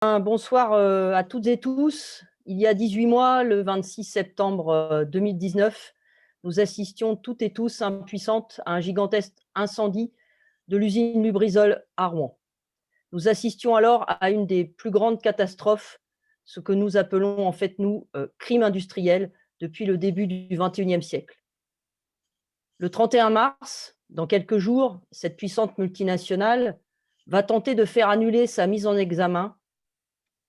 Bonsoir à toutes et tous. Il y a 18 mois, le 26 septembre 2019, nous assistions toutes et tous impuissantes à un gigantesque incendie de l'usine Lubrizol à Rouen. Nous assistions alors à une des plus grandes catastrophes, ce que nous appelons en fait, nous, crime industriel depuis le début du XXIe siècle. Le 31 mars, dans quelques jours, cette puissante multinationale va tenter de faire annuler sa mise en examen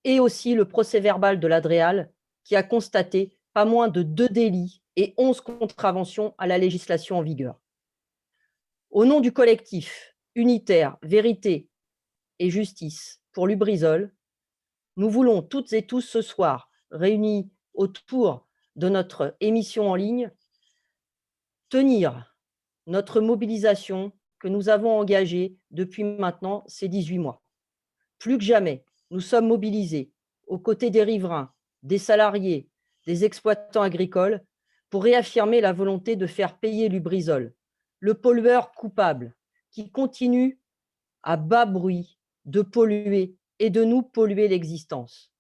et aussi le procès-verbal de l'Adréal, qui a constaté pas moins de 2 délits et 11 contraventions à la législation en vigueur. Au nom du collectif unitaire Vérité et Justice pour Lubrizol, nous voulons toutes et tous ce soir, réunis autour de notre émission en ligne, tenir notre mobilisation que nous avons engagée depuis maintenant ces 18 mois. Plus que jamais, nous sommes mobilisés aux côtés des riverains, des salariés, des exploitants agricoles pour réaffirmer la volonté de faire payer Lubrizol, le pollueur coupable qui continue à bas bruit de polluer et de nous polluer l'existence.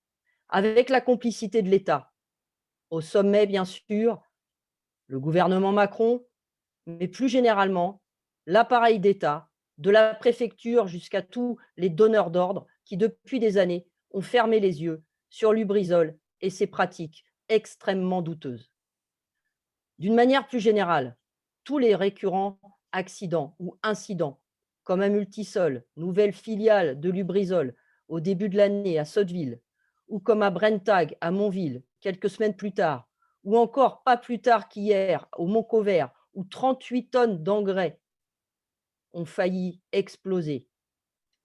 Avec la complicité de l'État, au sommet bien sûr, le gouvernement Macron, mais plus généralement, l'appareil d'État, de la préfecture jusqu'à tous les donneurs d'ordre qui, depuis des années, ont fermé les yeux sur Lubrizol et ses pratiques extrêmement douteuses. D'une manière plus générale, tous les récurrents accidents ou incidents, comme à Multisol, nouvelle filiale de Lubrizol au début de l'année à Sotteville, ou comme à Brentag à Montville, quelques semaines plus tard, ou encore pas plus tard qu'hier au Montcovert, où 38 tonnes d'engrais ont failli exploser,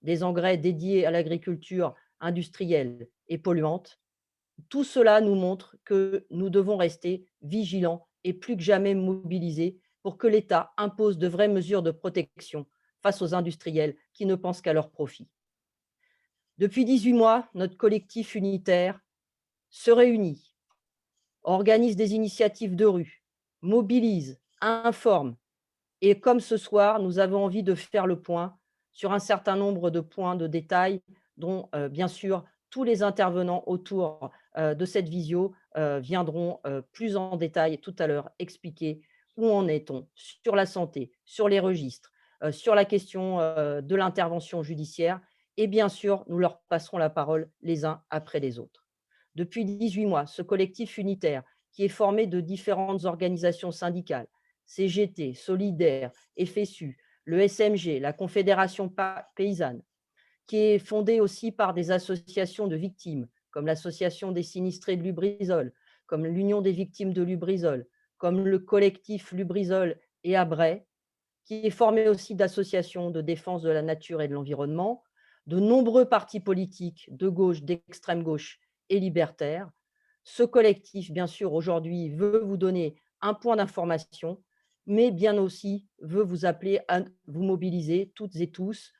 des engrais dédiés à l'agriculture industrielle et polluante. Tout cela nous montre que nous devons rester vigilants et plus que jamais mobilisés pour que l'État impose de vraies mesures de protection face aux industriels qui ne pensent qu'à leur profit. Depuis 18 mois, notre collectif unitaire se réunit, organise des initiatives de rue, mobilise, informe. Et comme ce soir, nous avons envie de faire le point sur un certain nombre de points de détail dont, bien sûr, tous les intervenants autour de cette visio viendront plus en détail tout à l'heure expliquer où en est-on sur la santé, sur les registres, sur la question de l'intervention judiciaire. Et bien sûr, nous leur passerons la parole les uns après les autres. Depuis 18 mois, ce collectif unitaire, qui est formé de différentes organisations syndicales, CGT, Solidaire, FSU, le SMG, la Confédération paysanne, qui est fondée aussi par des associations de victimes, comme l'Association des sinistrés de Lubrizol, comme l'Union des victimes de Lubrizol, comme le collectif Lubrizol et Abray, qui est formé aussi d'associations de défense de la nature et de l'environnement, de nombreux partis politiques de gauche, d'extrême gauche et libertaires. Ce collectif, bien sûr, aujourd'hui, veut vous donner un point d'information, mais bien aussi veut vous appeler à vous mobiliser toutes et tous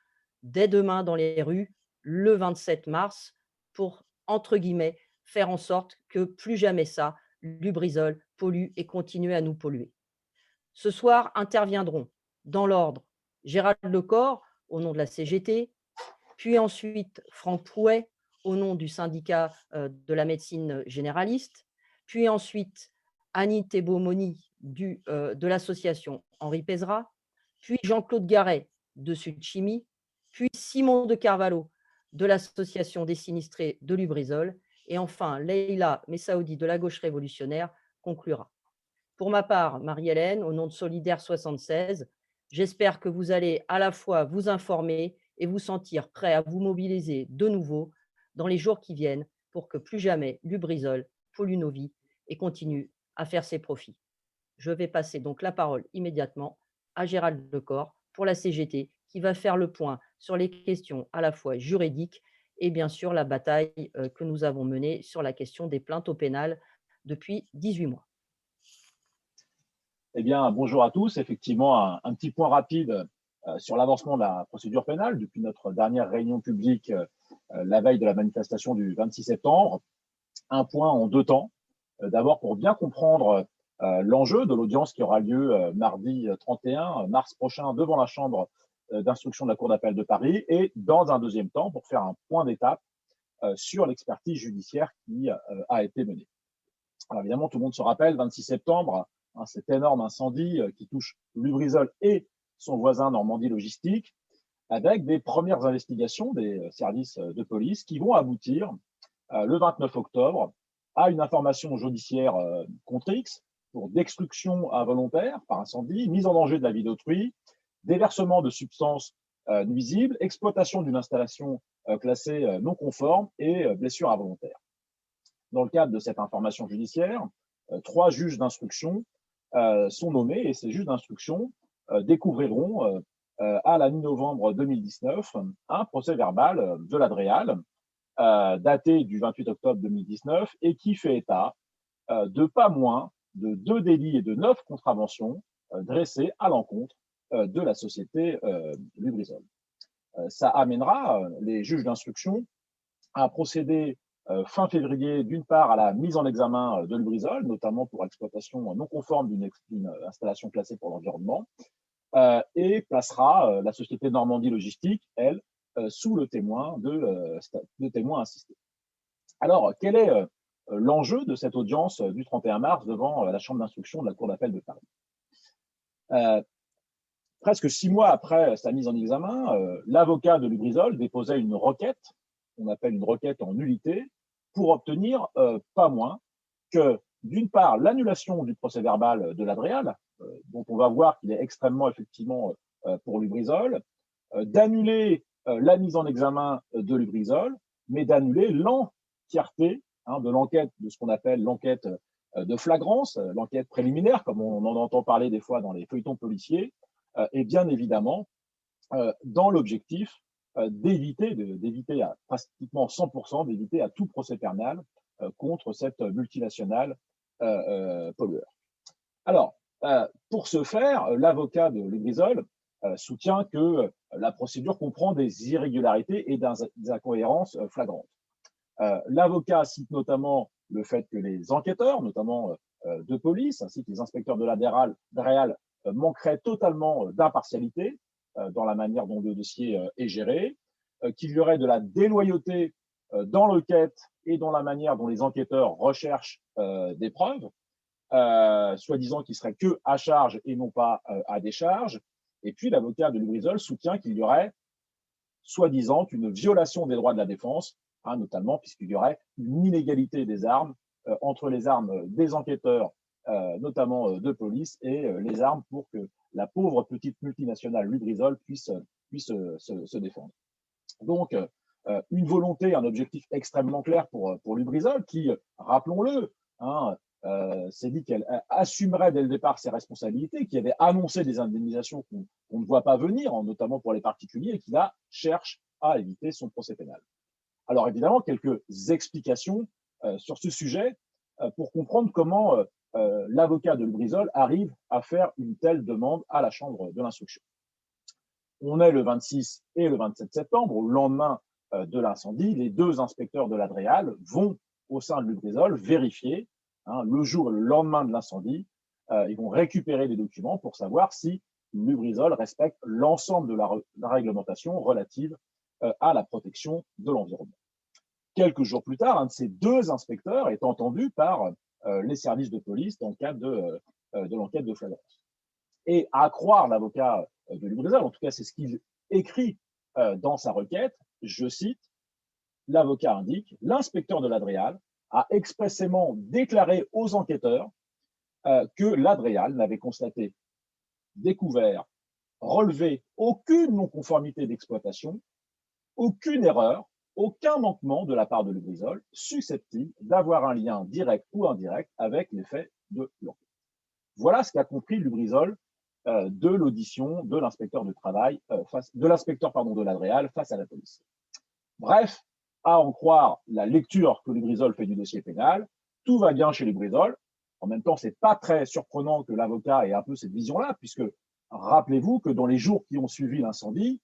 dès demain dans les rues, le 27 mars, pour, entre guillemets, faire en sorte que plus jamais ça, Lubrizol pollue et continue à nous polluer. Ce soir interviendront, dans l'ordre, Gérald Lecor, au nom de la CGT, puis ensuite Franck Prouet, au nom du syndicat de la médecine généraliste, puis ensuite Annie Thébault-Moni de l'association Henri Pézra, puis Jean-Claude Garret de Sud Chimie, puis Simon de Carvalho de l'association des sinistrés de Lubrizol, et enfin Leïla Messaoudi de la gauche révolutionnaire conclura. Pour ma part, Marie-Hélène, au nom de Solidaire 76, j'espère que vous allez à la fois vous informer et vous sentir prêt à vous mobiliser de nouveau dans les jours qui viennent pour que plus jamais Lubrizol pollue nos vies et continue à faire ses profits. Je vais passer donc la parole immédiatement à Gérald Lecor pour la CGT qui va faire le point sur les questions à la fois juridiques et bien sûr la bataille que nous avons menée sur la question des plaintes au pénal depuis 18 mois. Eh bien, bonjour à tous. Effectivement, un petit point rapide sur l'avancement de la procédure pénale depuis notre dernière réunion publique la veille de la manifestation du 26 septembre. Un point en deux temps. D'abord, pour bien comprendre l'enjeu de l'audience qui aura lieu mardi 31 mars prochain devant la chambre d'instruction de la Cour d'appel de Paris. Et dans un deuxième temps, pour faire un point d'étape sur l'expertise judiciaire qui a été menée. Alors évidemment, tout le monde se rappelle, 26 septembre, hein, cet énorme incendie qui touche Lubrizol et son voisin Normandie Logistique, avec des premières investigations des services de police qui vont aboutir le 29 octobre à une information judiciaire contre X pour destruction involontaire par incendie, mise en danger de la vie d'autrui, déversement de substances nuisibles, exploitation d'une installation classée non conforme et blessure involontaire. Dans le cadre de cette information judiciaire, 3 juges d'instruction sont nommés et ces juges d'instruction découvriront à la mi-novembre 2019 un procès verbal de la DREAL daté du 28 octobre 2019 et qui fait état de pas moins de 2 délits et de 9 contraventions dressées à l'encontre de la société Lubrizol. Ça amènera les juges d'instruction à procéder fin février, d'une part, à la mise en examen de Lubrizol, notamment pour exploitation non conforme d'une installation classée pour l'environnement, et placera la société Normandie Logistique, elle, sous le témoin de témoins assistés. Alors, quel est l'enjeu de cette audience du 31 mars devant la chambre d'instruction de la Cour d'appel de Paris? Presque 6 mois après sa mise en examen, l'avocat de Lubrizol déposait une requête, qu'on appelle une requête en nullité, pour obtenir pas moins que, d'une part, l'annulation du procès-verbal de la DREAL, dont on va voir qu'il est extrêmement, effectivement, pour Lubrizol, d'annuler la mise en examen de Lubrizol, mais d'annuler l'entièreté de l'enquête, de ce qu'on appelle l'enquête de flagrance, l'enquête préliminaire, comme on en entend parler des fois dans les feuilletons policiers, et bien évidemment dans l'objectif d'éviter à pratiquement 100%, d'éviter à tout procès pénal contre cette multinationale pollueur. Alors, pour ce faire, l'avocat de Lubrizol soutient que la procédure comprend des irrégularités et des incohérences flagrantes. L'avocat cite notamment le fait que les enquêteurs, notamment de police, ainsi que les inspecteurs de la DREAL, manqueraient totalement d'impartialité dans la manière dont le dossier est géré, qu'il y aurait de la déloyauté dans l'enquête et dans la manière dont les enquêteurs recherchent des preuves, soi-disant qui serait que à charge et non pas à décharge. Et puis l'avocat de Lubrizol soutient qu'il y aurait, soi-disant, une violation des droits de la défense, notamment puisqu'il y aurait une inégalité des armes entre les armes des enquêteurs, notamment de police, et les armes pour que la pauvre petite multinationale Lubrizol puisse se défendre. Donc, une volonté, un objectif extrêmement clair pour Lubrizol, qui, rappelons-le, s'est dit qu'elle assumerait dès le départ ses responsabilités, qui avait annoncé des indemnisations qu'on ne voit pas venir, notamment pour les particuliers, et qui là cherche à éviter son procès pénal. Alors évidemment, quelques explications sur ce sujet pour comprendre comment l'avocat de Lubrizol arrive à faire une telle demande à la chambre de l'instruction. On est le 26 et le 27 septembre, au lendemain de l'incendie, les 2 inspecteurs de la DREAL vont au sein de Lubrizol vérifier le jour et le lendemain de l'incendie, ils vont récupérer des documents pour savoir si Lubrizol respecte l'ensemble de la réglementation relative à la protection de l'environnement. Quelques jours plus tard, un de ces 2 inspecteurs est entendu par les services de police dans le cadre de l'enquête de flagrance. Et à croire l'avocat de Lubrizol, en tout cas c'est ce qu'il écrit dans sa requête, je cite, l'avocat indique, l'inspecteur de la DREAL a expressément déclaré aux enquêteurs que la DREAL n'avait constaté, découvert, relevé aucune non-conformité d'exploitation, aucune erreur, aucun manquement de la part de Lubrizol susceptible d'avoir un lien direct ou indirect avec les faits de l'enquête. Voilà ce qu'a compris Lubrizol de l'audition de l'inspecteur de travail, de la DREAL face à la police. Bref, à en croire la lecture que Lubrizol fait du dossier pénal, tout va bien chez Lubrizol. En même temps, c'est pas très surprenant que l'avocat ait un peu cette vision-là, puisque rappelez-vous que dans les jours qui ont suivi l'incendie,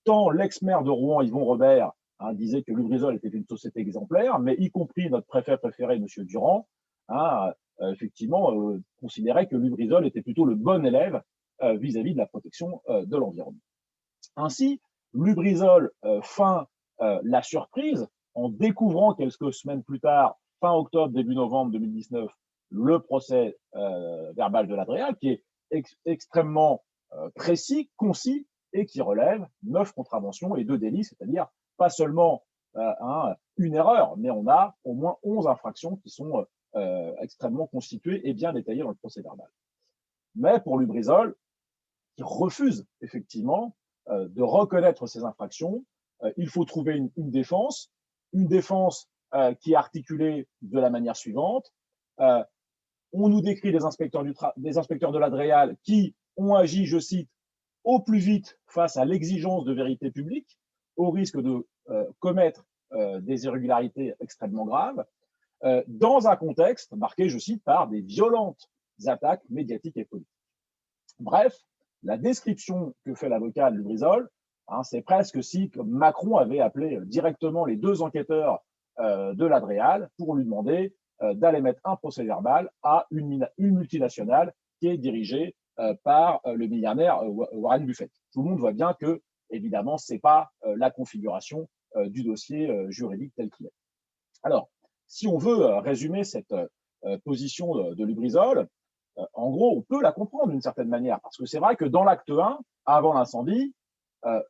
tant l'ex-maire de Rouen, Yvon Robert, disait que Lubrizol était une société exemplaire, mais y compris notre préfet préféré, M. Durand, effectivement, considérait que Lubrizol était plutôt le bon élève vis-à-vis de la protection de l'environnement. Ainsi, Lubrizol feint la surprise en découvrant quelques semaines plus tard, fin octobre, début novembre 2019, le procès verbal de l'Adréal, qui est extrêmement précis, concis, et qui relève 9 contraventions et 2 délits, c'est-à-dire pas seulement une erreur, mais on a au moins 11 infractions qui sont extrêmement constituées et bien détaillées dans le procès verbal. Mais pour Lubrizol, qui refuse effectivement de reconnaître ces infractions, il faut trouver une défense qui est articulée de la manière suivante. On nous décrit des inspecteurs de l'Adréal qui ont agi, je cite, au plus vite face à l'exigence de vérité publique, au risque de commettre des irrégularités extrêmement graves, dans un contexte marqué, je cite, par des violentes attaques médiatiques et politiques. Bref, la description que fait l'avocat de Lubrizol, c'est presque si comme Macron avait appelé directement les 2 enquêteurs de l'Adréal pour lui demander d'aller mettre un procès verbal à une multinationale qui est dirigée par le milliardaire Warren Buffett. Tout le monde voit bien que, évidemment, ce n'est pas la configuration du dossier juridique tel qu'il est. Alors, si on veut résumer cette position de Lubrizol, en gros, on peut la comprendre d'une certaine manière, parce que c'est vrai que dans l'acte 1, avant l'incendie,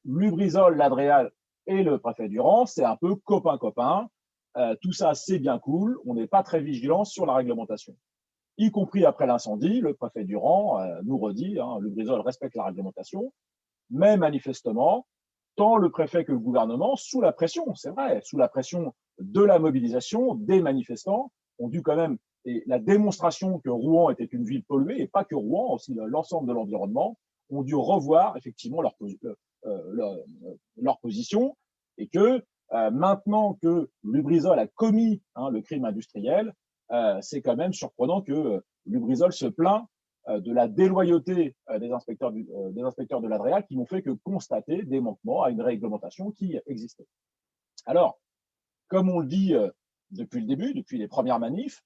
Lubrizol, l'Adréal et le préfet Durand, c'est un peu copain-copain. Tout ça, c'est bien cool. On n'est pas très vigilant sur la réglementation. Y compris après l'incendie, le préfet Durand nous redit, Lubrizol respecte la réglementation, mais manifestement, tant le préfet que le gouvernement, sous la pression, c'est vrai, sous la pression de la mobilisation des manifestants, ont dû quand même, et la démonstration que Rouen était une ville polluée, et pas que Rouen, aussi l'ensemble de l'environnement, ont dû revoir effectivement leur position, et que maintenant que Lubrizol a commis le crime industriel, c'est quand même surprenant que Lubrizol se plaint de la déloyauté des inspecteurs de l'Adréal qui n'ont fait que constater des manquements à une réglementation qui existait. Alors, comme on le dit depuis le début, depuis les premières manifs,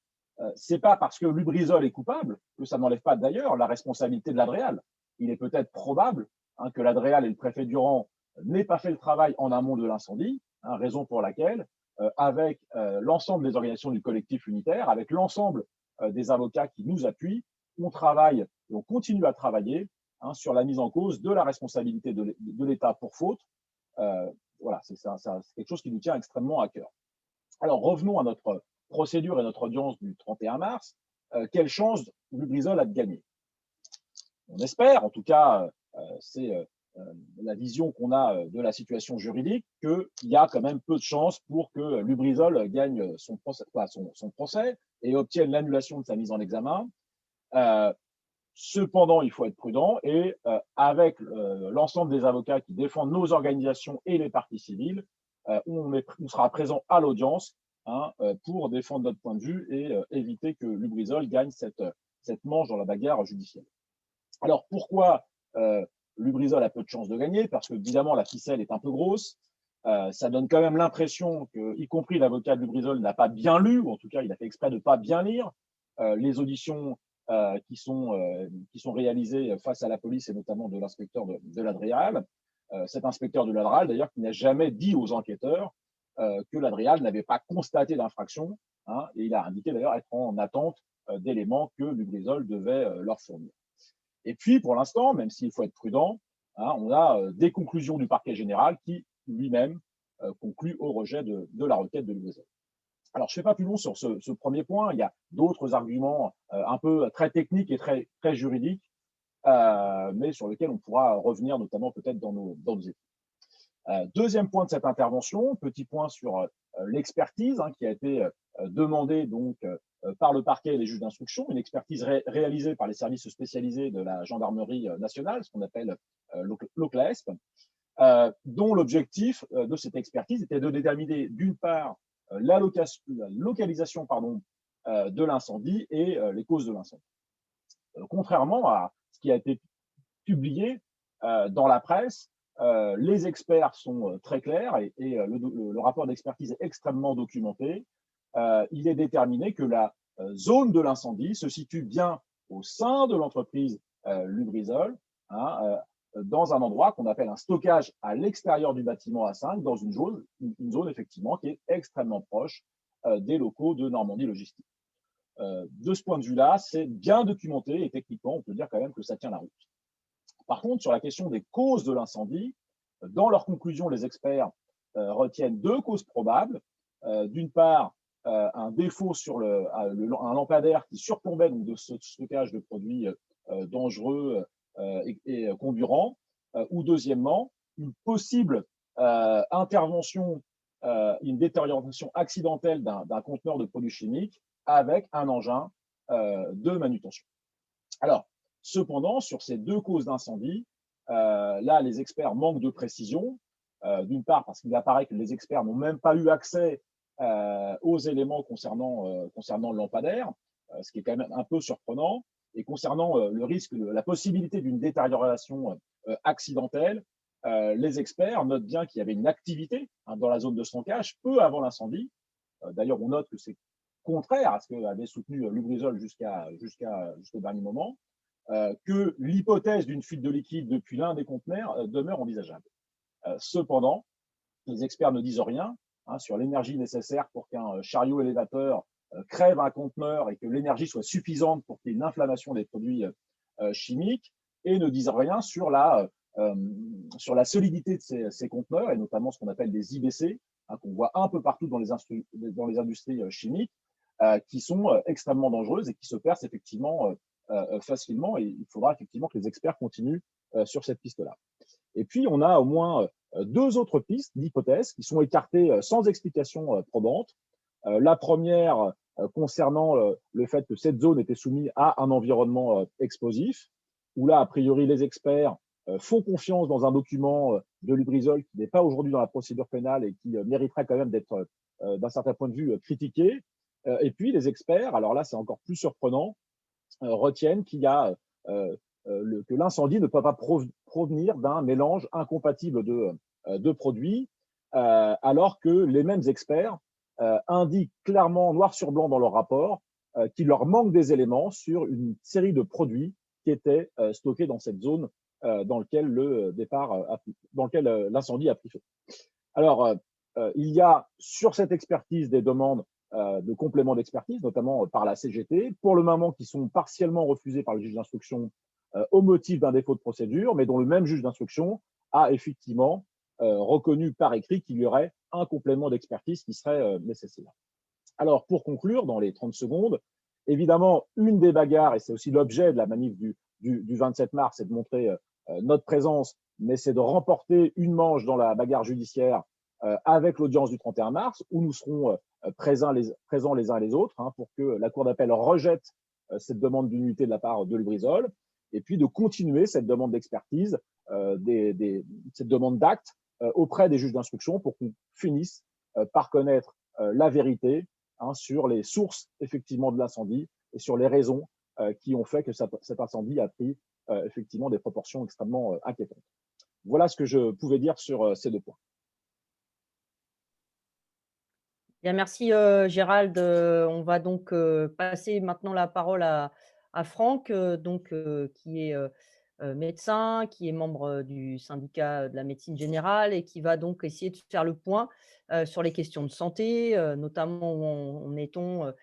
c'est pas parce que Lubrizol est coupable que ça n'enlève pas d'ailleurs la responsabilité de l'Adréal. Il est peut-être probable que l'Adréal et le préfet Durand n'aient pas fait le travail en amont de l'incendie, raison pour laquelle, avec l'ensemble des organisations du collectif unitaire, avec l'ensemble des avocats qui nous appuient, on travaille et on continue à travailler sur la mise en cause de la responsabilité de l'État pour faute. Voilà, c'est quelque chose qui nous tient extrêmement à cœur. Alors revenons à notre procédure et notre audience du 31 mars. Quelle chance Lubrizol a de gagner? On espère, en tout cas, c'est la vision qu'on a de la situation juridique, qu'il y a quand même peu de chances pour que Lubrizol gagne son procès et obtienne l'annulation de sa mise en examen. Cependant, il faut être prudent et avec l'ensemble des avocats qui défendent nos organisations et les parties civiles, on sera présent à l'audience pour défendre notre point de vue et éviter que Lubrizol gagne cette manche dans la bagarre judiciaire. Alors, pourquoi Lubrizol a peu de chances de gagner? Parce que, évidemment, la ficelle est un peu grosse. Ça donne quand même l'impression que, y compris l'avocat de Lubrizol, n'a pas bien lu, ou en tout cas, il a fait exprès de ne pas bien lire les auditions qui sont réalisées face à la police et notamment de l'inspecteur de l'Adréal. Cet inspecteur de l'Adréal, d'ailleurs, qui n'a jamais dit aux enquêteurs que l'Adréal n'avait pas constaté d'infraction, et il a indiqué d'ailleurs être en attente d'éléments que Lubrizol devait leur fournir. Et puis, pour l'instant, même s'il faut être prudent, on a des conclusions du parquet général qui, lui-même, conclut au rejet de la requête de Lubrizol. Alors, je ne fais pas plus long sur ce premier point. Il y a d'autres arguments un peu très techniques et très, très juridiques, mais sur lesquels on pourra revenir, notamment peut-être dans nos études. Deuxième point de cette intervention, petit point sur l'expertise qui a été demandée donc par le parquet et les juges d'instruction, une expertise réalisée par les services spécialisés de la gendarmerie nationale, ce qu'on appelle l'OCLAESP, dont l'objectif de cette expertise était de déterminer d'une part la localisation de l'incendie et les causes de l'incendie. Contrairement à ce qui a été publié dans la presse, les experts sont très clairs et le rapport d'expertise est extrêmement documenté. Il est déterminé que la zone de l'incendie se situe bien au sein de l'entreprise Lubrizol, dans un endroit qu'on appelle un stockage à l'extérieur du bâtiment A5, dans une zone effectivement qui est extrêmement proche des locaux de Normandie Logistique. De ce point de vue-là, c'est bien documenté et techniquement, on peut dire quand même que ça tient la route. Par contre, sur la question des causes de l'incendie, dans leurs conclusions, les experts retiennent deux causes probables. D'une part, un défaut sur un lampadaire qui surplombait donc de ce stockage de produits dangereux et comburants, ou deuxièmement, une possible intervention, une détérioration accidentelle d'un conteneur de produits chimiques avec un engin de manutention. Alors, cependant, sur ces deux causes d'incendie, là, les experts manquent de précision. D'une part, parce qu'il apparaît que les experts n'ont même pas eu accès aux éléments concernant le lampadaire, ce qui est quand même un peu surprenant. Et concernant le risque, la possibilité d'une détérioration accidentelle, les experts notent bien qu'il y avait une activité dans la zone de stockage peu avant l'incendie. D'ailleurs, on note que c'est contraire à ce qu'avait soutenu Lubrizol jusqu'au dernier moment, que l'hypothèse d'une fuite de liquide depuis l'un des conteneurs demeure envisageable. Cependant, les experts ne disent rien sur l'énergie nécessaire pour qu'un chariot élévateur crève un conteneur et que l'énergie soit suffisante pour qu'il y ait une inflammation des produits chimiques, et ne disent rien sur la solidité de ces conteneurs, et notamment ce qu'on appelle des IBC, qu'on voit un peu partout dans les industries chimiques, qui sont extrêmement dangereuses et qui se percent effectivement facilement. Et il faudra effectivement que les experts continuent sur cette piste-là. Et puis, on a au moins deux autres pistes d'hypothèses qui sont écartées sans explication probante. La première concernant le fait que cette zone était soumise à un environnement explosif, où là, a priori, les experts font confiance dans un document de Lubrizol qui n'est pas aujourd'hui dans la procédure pénale et qui mériterait quand même d'être, d'un certain point de vue, critiqué. Et puis, les experts, alors là, c'est encore plus surprenant, retiennent qu'il y a que l'incendie ne peut pas provenir d'un mélange incompatible de produits, alors que les mêmes experts indiquent clairement noir sur blanc dans leur rapport qu'il leur manque des éléments sur une série de produits qui étaient stockés dans cette zone dans laquelle l'incendie a pris feu. Alors, il y a sur cette expertise des demandes de compléments d'expertise, notamment par la CGT, pour le moment qui sont partiellement refusées par le juge d'instruction au motif d'un défaut de procédure, mais dont le même juge d'instruction a effectivement reconnu par écrit qu'il y aurait un complément d'expertise qui serait nécessaire. Alors, pour conclure, dans les 30 secondes, évidemment, une des bagarres, et c'est aussi l'objet de la manif du 27 mars, c'est de montrer notre présence, mais c'est de remporter une manche dans la bagarre judiciaire avec l'audience du 31 mars, où nous serons présents les uns et les autres, pour que la Cour d'appel rejette cette demande d'unité de la part de Lubrizol, et puis de continuer cette demande d'expertise, cette demande d'acte auprès des juges d'instruction pour qu'on finisse par connaître la vérité sur les sources effectivement de l'incendie et sur les raisons qui ont fait que cet incendie a pris effectivement des proportions extrêmement inquiétantes. Voilà ce que je pouvais dire sur ces deux points. Bien, merci Gérald. On va donc passer maintenant la parole à Franck, qui est médecin, qui est membre du syndicat de la médecine générale et qui va donc essayer de faire le point sur les questions de santé, notamment où en est-on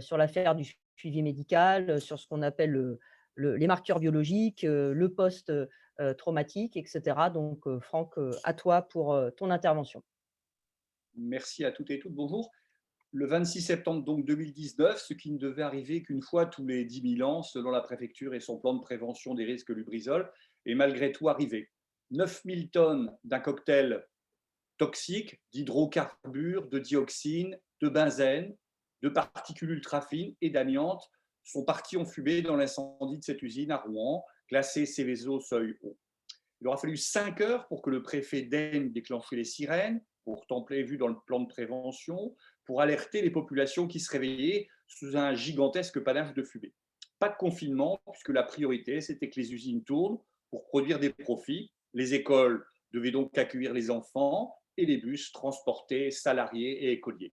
sur l'affaire du suivi médical, sur ce qu'on appelle les marqueurs biologiques, le post-traumatique, etc. Donc, Franck, à toi pour ton intervention. Merci à toutes et toutes. Bonjour. Le 26 septembre donc 2019, ce qui ne devait arriver qu'une fois tous les 10 000 ans, selon la préfecture et son plan de prévention des risques Lubrizol, est malgré tout arrivé. 9 000 tonnes d'un cocktail toxique, d'hydrocarbures, de dioxine, de benzène, de particules ultrafines et d'amiante sont parties en fumée dans l'incendie de cette usine à Rouen, classée Seveso seuil haut. Il aura fallu 5 heures pour que le préfet daigne déclencher les sirènes, pourtant prévues dans le plan de prévention, pour alerter les populations qui se réveillaient sous un gigantesque panache de fumée. Pas de confinement, puisque la priorité, c'était que les usines tournent pour produire des profits. Les écoles devaient donc accueillir les enfants et les bus transporter salariés et écoliers.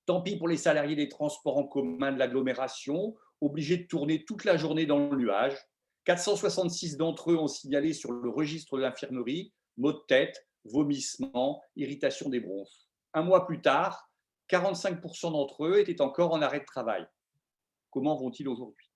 Tant pis pour les salariés des transports en commun de l'agglomération, obligés de tourner toute la journée dans le nuage. 466 d'entre eux ont signalé sur le registre de l'infirmerie maux de tête, vomissements, irritation des bronches. Un mois plus tard, 45% d'entre eux étaient encore en arrêt de travail. Comment vont-ils aujourd'hui?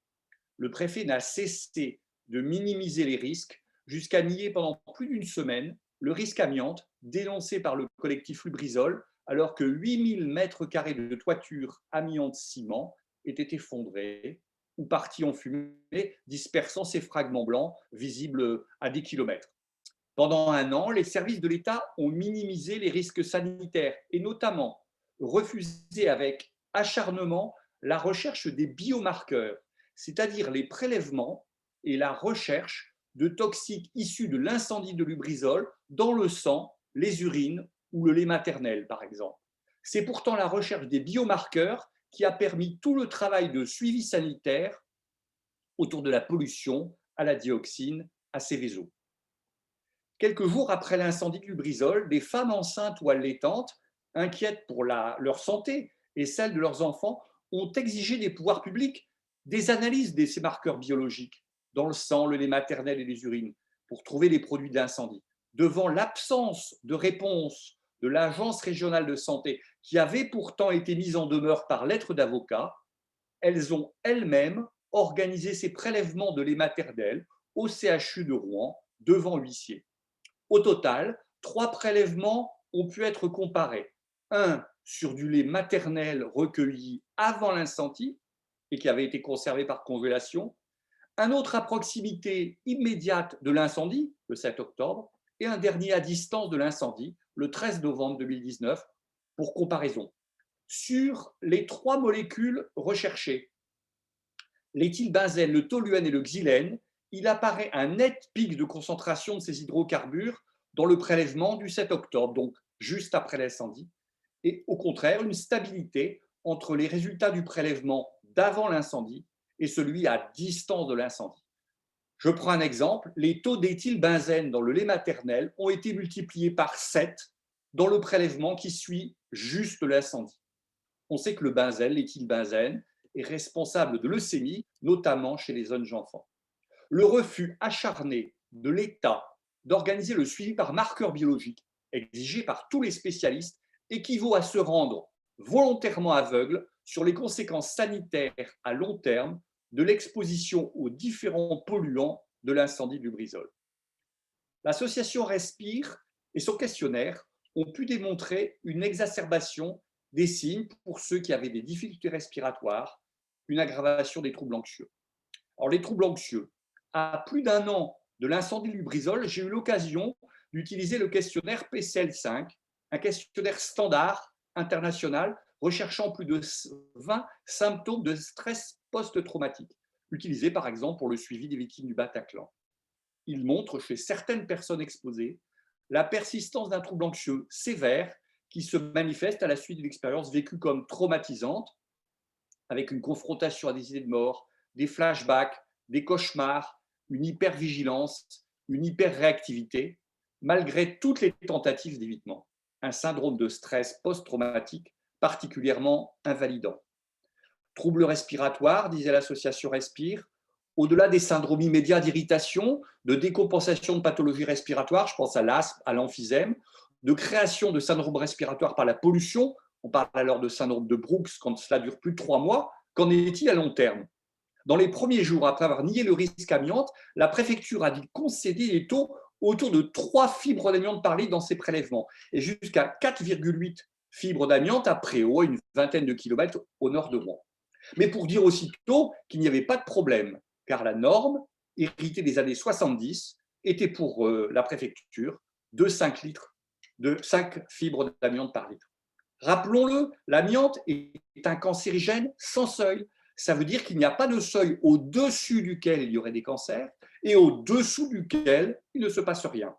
Le préfet n'a cessé de minimiser les risques jusqu'à nier pendant plus d'une semaine le risque amiante dénoncé par le collectif Lubrizol, alors que 8000 mètres carrés de toiture amiante-ciment étaient effondrés ou partis en fumée, dispersant ces fragments blancs visibles à 10 km. Pendant un an, les services de l'État ont minimisé les risques sanitaires et notamment refusé avec acharnement la recherche des biomarqueurs, c'est-à-dire les prélèvements et la recherche de toxiques issus de l'incendie de Lubrizol dans le sang, les urines ou le lait maternel, par exemple. C'est pourtant la recherche des biomarqueurs qui a permis tout le travail de suivi sanitaire autour de la pollution à la dioxine, à Seveso. Quelques jours après l'incendie de Lubrizol, des femmes enceintes ou allaitantes, inquiètes pour leur santé et celle de leurs enfants, ont exigé des pouvoirs publics des analyses de ces marqueurs biologiques dans le sang, le lait maternel et les urines pour trouver les produits d'incendie. Devant l'absence de réponse de l'Agence régionale de santé, qui avait pourtant été mise en demeure par lettre d'avocat, elles ont elles-mêmes organisé ces prélèvements de lait maternel au CHU de Rouen devant huissier. Au total, 3 prélèvements ont pu être comparés. Un sur du lait maternel recueilli avant l'incendie et qui avait été conservé par congélation. Un autre à proximité immédiate de l'incendie, le 7 octobre, et un dernier à distance de l'incendie, le 13 novembre 2019, pour comparaison. Sur les 3 molécules recherchées, l'éthylbenzène, le toluène et le xylène, il apparaît un net pic de concentration de ces hydrocarbures dans le prélèvement du 7 octobre, donc juste après l'incendie, et au contraire, une stabilité entre les résultats du prélèvement d'avant l'incendie et celui à distance de l'incendie. Je prends un exemple, les taux d'éthylbenzène dans le lait maternel ont été multipliés par 7 dans le prélèvement qui suit juste l'incendie. On sait que le benzène, l'éthylbenzène, est responsable de leucémie, notamment chez les jeunes enfants. Le refus acharné de l'État d'organiser le suivi par marqueurs biologiques, exigé par tous les spécialistes, équivaut à se rendre volontairement aveugle sur les conséquences sanitaires à long terme de l'exposition aux différents polluants de l'incendie de Lubrizol. L'association Respire et son questionnaire ont pu démontrer une exacerbation des signes pour ceux qui avaient des difficultés respiratoires, une aggravation des troubles anxieux. Alors, les troubles anxieux, à plus d'un an de l'incendie de Lubrizol, j'ai eu l'occasion d'utiliser le questionnaire PCL5, un questionnaire standard international recherchant plus de 20 symptômes de stress post-traumatique, utilisé par exemple pour le suivi des victimes du Bataclan. Il montre chez certaines personnes exposées la persistance d'un trouble anxieux sévère qui se manifeste à la suite d'une expérience vécue comme traumatisante, avec une confrontation à des idées de mort, des flashbacks, des cauchemars, une hypervigilance, une hyperréactivité, malgré toutes les tentatives d'évitement. Un syndrome de stress post-traumatique particulièrement invalidant. Troubles respiratoires, disait l'association Respire, au-delà des syndromes immédiats d'irritation, de décompensation de pathologies respiratoires, je pense à l'asthme, à l'emphysème, de création de syndrome respiratoire par la pollution, on parle alors de syndrome de Brooks quand cela dure plus de 3 mois, qu'en est-il à long terme? Dans les premiers jours, après avoir nié le risque amiante, la préfecture a dû concéder des taux autour de 3 fibres d'amiante par litre dans ses prélèvements et jusqu'à 4,8 fibres d'amiante à Préau, une vingtaine de kilomètres au nord de Rouen. Mais pour dire aussitôt qu'il n'y avait pas de problème, car la norme, héritée des années 70, était pour la préfecture de 5 fibres d'amiante par litre. Rappelons-le, l'amiante est un cancérigène sans seuil. Ça veut dire qu'il n'y a pas de seuil au-dessus duquel il y aurait des cancers et au-dessous duquel il ne se passe rien.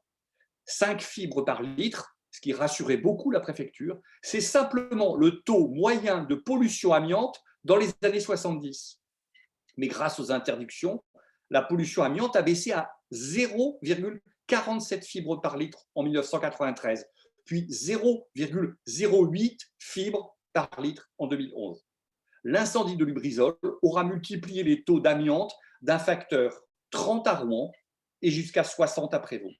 5 fibres par litre, ce qui rassurait beaucoup la préfecture, c'est simplement le taux moyen de pollution amiante dans les années 70. Mais grâce aux interdictions, la pollution amiante a baissé à 0,47 fibres par litre en 1993, puis 0,08 fibres par litre en 2011. L'incendie de Lubrizol aura multiplié les taux d'amiante d'un facteur 30 à Rouen et jusqu'à 60 à Prévost.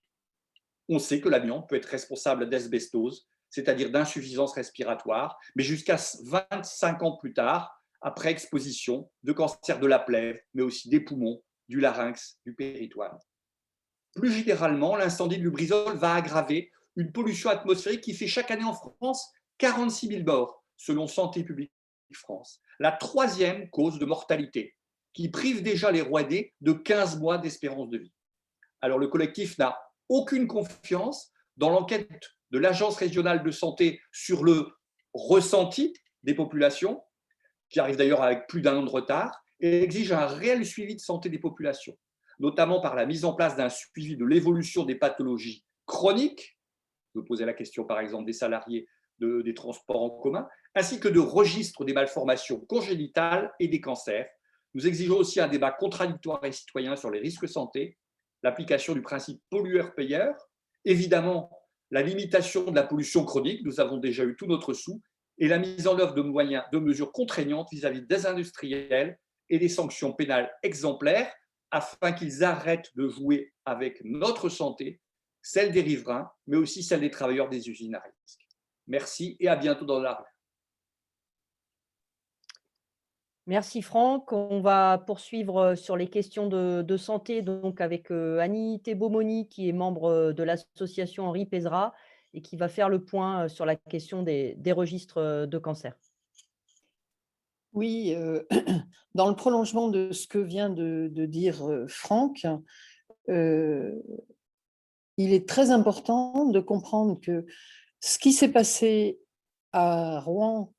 On sait que l'amiante peut être responsable d'asbestose, c'est-à-dire d'insuffisance respiratoire, mais jusqu'à 25 ans plus tard, après exposition, de cancer de la plèvre, mais aussi des poumons, du larynx, du péritoine. Plus généralement, l'incendie de Lubrizol va aggraver une pollution atmosphérique qui fait chaque année en France 46 000 morts, selon Santé publique France. La troisième cause de mortalité, qui prive déjà les Rouennais de 15 mois d'espérance de vie. Alors le collectif n'a aucune confiance dans l'enquête de l'Agence régionale de santé sur le ressenti des populations, qui arrive d'ailleurs avec plus d'1 an de retard, et exige un réel suivi de santé des populations, notamment par la mise en place d'un suivi de l'évolution des pathologies chroniques, je me posais la question par exemple des salariés des transports en commun, ainsi que de registres des malformations congénitales et des cancers. Nous exigeons aussi un débat contradictoire et citoyen sur les risques santé, l'application du principe pollueur-payeur, évidemment la limitation de la pollution chronique, nous avons déjà eu tout notre sou, et la mise en œuvre de moyens, de mesures contraignantes vis-à-vis des industriels et des sanctions pénales exemplaires afin qu'ils arrêtent de jouer avec notre santé, celle des riverains, mais aussi celle des travailleurs des usines à risque. Merci et à bientôt dans la rue. Merci Franck. On va poursuivre sur les questions de santé donc avec Annie Thébomoni qui est membre de l'association Henri Pézra et qui va faire le point sur la question des registres de cancer. Oui, dans le prolongement de ce que vient de dire Franck, il est très important de comprendre que ce qui s'est passé à Rouen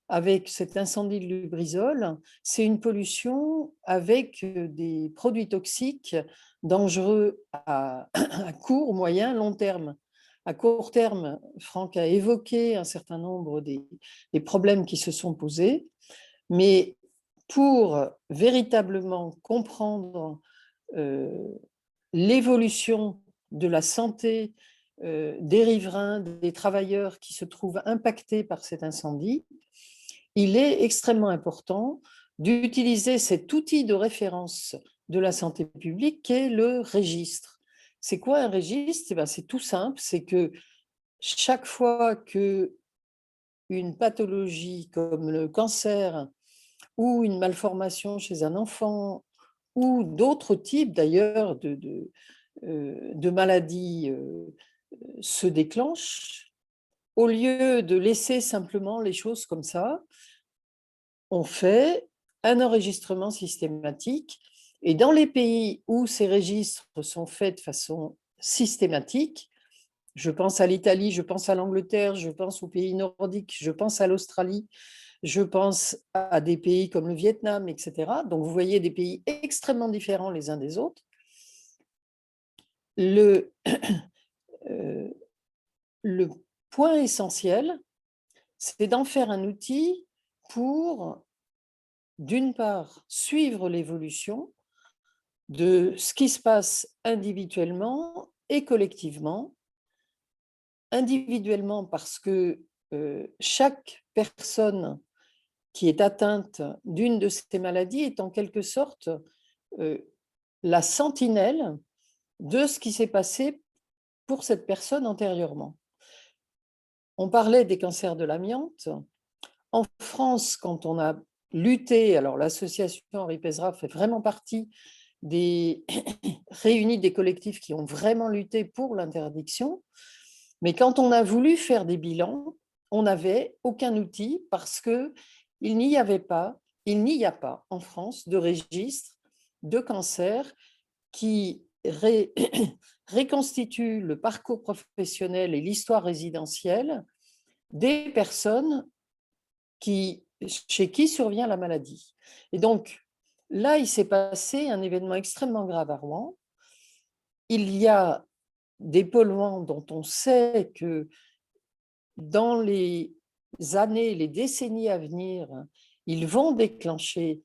avec cet incendie de Lubrizol, c'est une pollution avec des produits toxiques dangereux à court, moyen, long terme. À court terme, Franck a évoqué un certain nombre des problèmes qui se sont posés, mais pour véritablement comprendre l'évolution de la santé des riverains, des travailleurs qui se trouvent impactés par cet incendie, il est extrêmement important d'utiliser cet outil de référence de la santé publique qu'est le registre. C'est quoi un registre? C'est tout simple, c'est que chaque fois qu'une pathologie comme le cancer ou une malformation chez un enfant ou d'autres types d'ailleurs de maladies se déclenchent, au lieu de laisser simplement les choses comme ça, on fait un enregistrement systématique. Et dans les pays où ces registres sont faits de façon systématique, je pense à l'Italie, je pense à l'Angleterre, je pense aux pays nordiques, je pense à l'Australie, je pense à des pays comme le Vietnam, etc. Donc, vous voyez des pays extrêmement différents les uns des autres. Le point essentiel, c'est d'en faire un outil pour, d'une part, suivre l'évolution de ce qui se passe individuellement et collectivement. Individuellement parce que chaque personne qui est atteinte d'une de ces maladies est en quelque sorte la sentinelle de ce qui s'est passé pour cette personne antérieurement. On parlait des cancers de l'amiante. En France, quand on a lutté, alors l'association Henri Pézra fait vraiment partie des réunis des collectifs qui ont vraiment lutté pour l'interdiction, mais quand on a voulu faire des bilans, on n'avait aucun outil parce qu'il n'y a pas en France de registre de cancer qui reconstitue le parcours professionnel et l'histoire résidentielle des personnes chez qui survient la maladie. Et donc, là, il s'est passé un événement extrêmement grave à Rouen. Il y a des polluants dont on sait que dans les années, les décennies à venir, ils vont déclencher